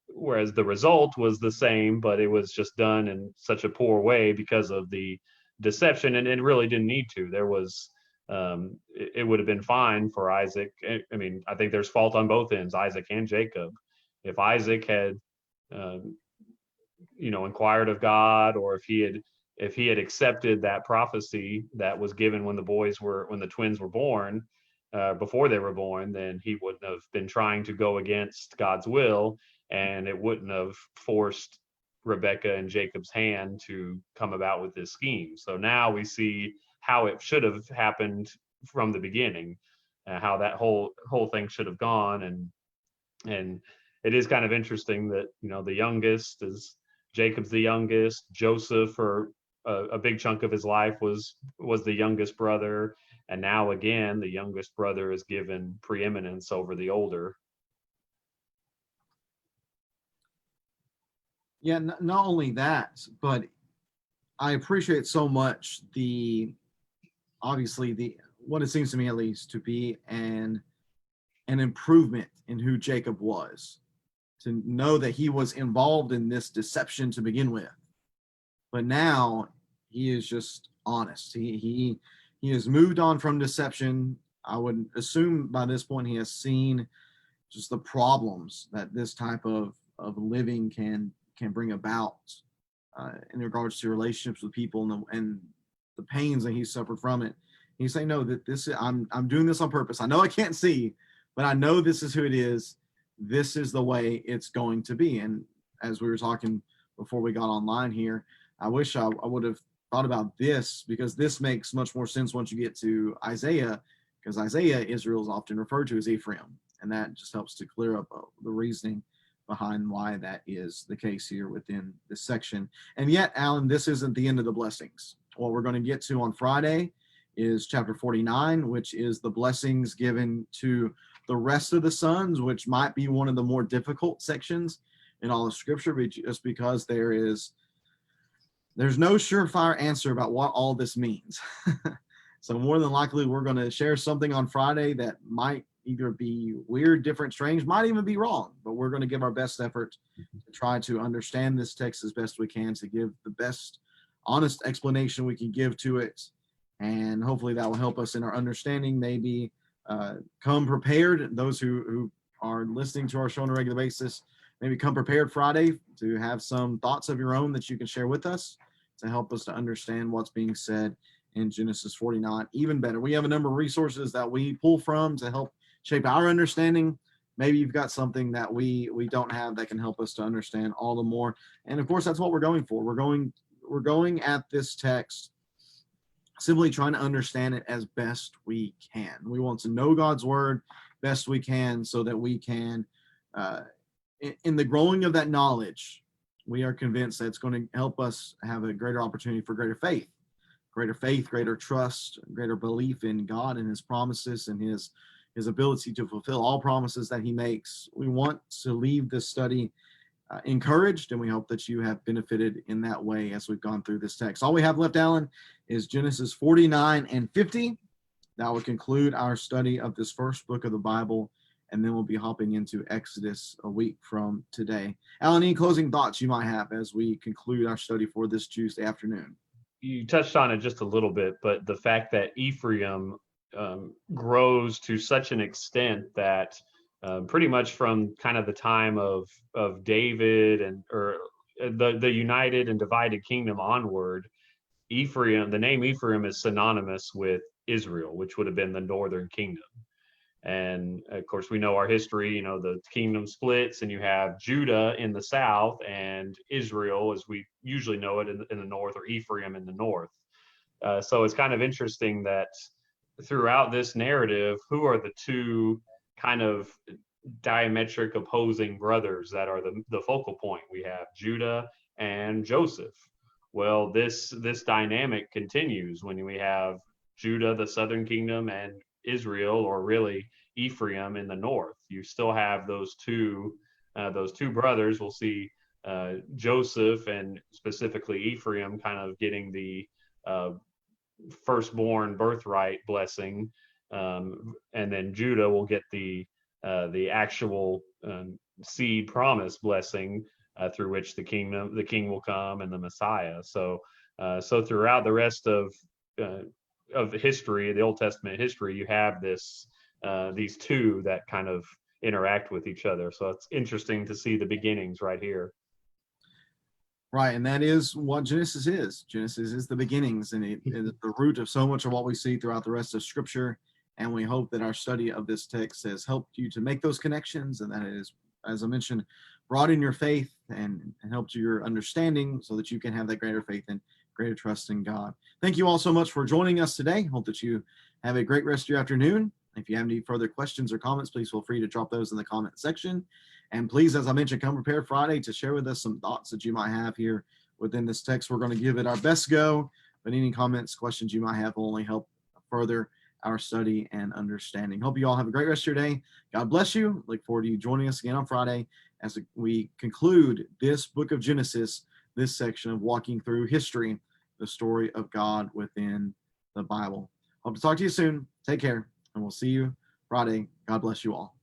whereas the result was the same, but it was just done in such a poor way because of the deception, and it really didn't need to. There was it would have been fine for Isaac. I mean, I think there's fault on both ends, Isaac and Jacob. If Isaac had inquired of God, or if he had accepted that prophecy that was given when the twins were born, before they were born, then he wouldn't have been trying to go against God's will, and it wouldn't have forced Rebekah and Jacob's hand to come about with this scheme. So now we see how it should have happened from the beginning, how that whole thing should have gone, and it is kind of interesting that the youngest is Jacob's the youngest. Joseph, for a big chunk of his life, was the youngest brother, and now again the youngest brother is given preeminence over the older. Yeah, not only that, but I appreciate so much what it seems to me at least to be an improvement in who Jacob was, to know that he was involved in this deception to begin with, but now he is just honest. He has moved on from deception. I would assume by this point he has seen just the problems that this type of living can bring about in regards to relationships with people and the pains that he suffered from it. He's saying, no, that I'm doing this on purpose. I know I can't see, but I know this is who it is. This is the way it's going to be. And as we were talking before we got online here, I wish I would have thought about this, because this makes much more sense once you get to Isaiah, because Isaiah, Israel is often referred to as Ephraim, and that just helps to clear up the reasoning behind why that is the case here within this section. And yet, Alan, this isn't the end of the blessings. What we're going to get to on Friday is chapter 49, which is the blessings given to the rest of the sons, which might be one of the more difficult sections in all of Scripture, just because there's no surefire answer about what all this means. So more than likely, we're going to share something on Friday that might either be weird, different, strange, might even be wrong, but we're going to give our best effort to try to understand this text as best we can, to give the best honest explanation we can give to it. And hopefully that will help us in our understanding. Maybe come prepared. Those who are listening to our show on a regular basis, maybe come prepared Friday to have some thoughts of your own that you can share with us to help us to understand what's being said in Genesis 49. Even better, we have a number of resources that we pull from to help shape our understanding. Maybe you've got something that we don't have that can help us to understand all the more. And of course, that's what we're going for. We're going at this text simply trying to understand it as best we can. We want to know God's word best we can so that we can, in the growing of that knowledge, we are convinced that it's going to help us have a greater opportunity for greater faith, greater trust, greater belief in God and his promises and his ability to fulfill all promises that he makes. We want to leave this study encouraged, and we hope that you have benefited in that way as we've gone through this text. All we have left, Alan, is Genesis 49 and 50. That will conclude our study of this first book of the Bible, and then we'll be hopping into Exodus a week from today. Alan, any closing thoughts you might have as we conclude our study for this Tuesday afternoon? You touched on it just a little bit, but the fact that Ephraim grows to such an extent that pretty much from kind of the time of David or the united and divided kingdom onward, Ephraim, the name Ephraim is synonymous with Israel, which would have been the northern kingdom. And of course, we know our history, the kingdom splits and you have Judah in the south and Israel, as we usually know it, in the north, or Ephraim in the north. So it's kind of interesting that throughout this narrative, who are the two kind of diametric opposing brothers that are the focal point? We have Judah and Joseph. Well, this dynamic continues when we have Judah, the southern kingdom, and Israel, or really Ephraim, in the north. You still have those two brothers. We'll see Joseph and specifically Ephraim kind of getting the firstborn birthright blessing, and then Judah will get the actual seed promise blessing, through which the king will come, and the Messiah. So throughout the rest of history, the Old Testament history, you have these two that kind of interact with each other. So it's interesting to see the beginnings right here. Right, and that is what Genesis is. Genesis is the beginnings, and it is the root of so much of what we see throughout the rest of Scripture. And we hope that our study of this text has helped you to make those connections, and that it is, as I mentioned, broadened your faith and helped your understanding so that you can have that greater faith and greater trust in God. Thank you all so much for joining us today. Hope that you have a great rest of your afternoon. If you have any further questions or comments, please feel free to drop those in the comment section. And please, as I mentioned, come prepared Friday to share with us some thoughts that you might have here within this text. We're going to give it our best go, but any comments, questions you might have will only help further our study and understanding. Hope you all have a great rest of your day. God bless you. Look forward to you joining us again on Friday as we conclude this book of Genesis, this section of walking through history, the story of God within the Bible. Hope to talk to you soon. Take care, and we'll see you Friday. God bless you all.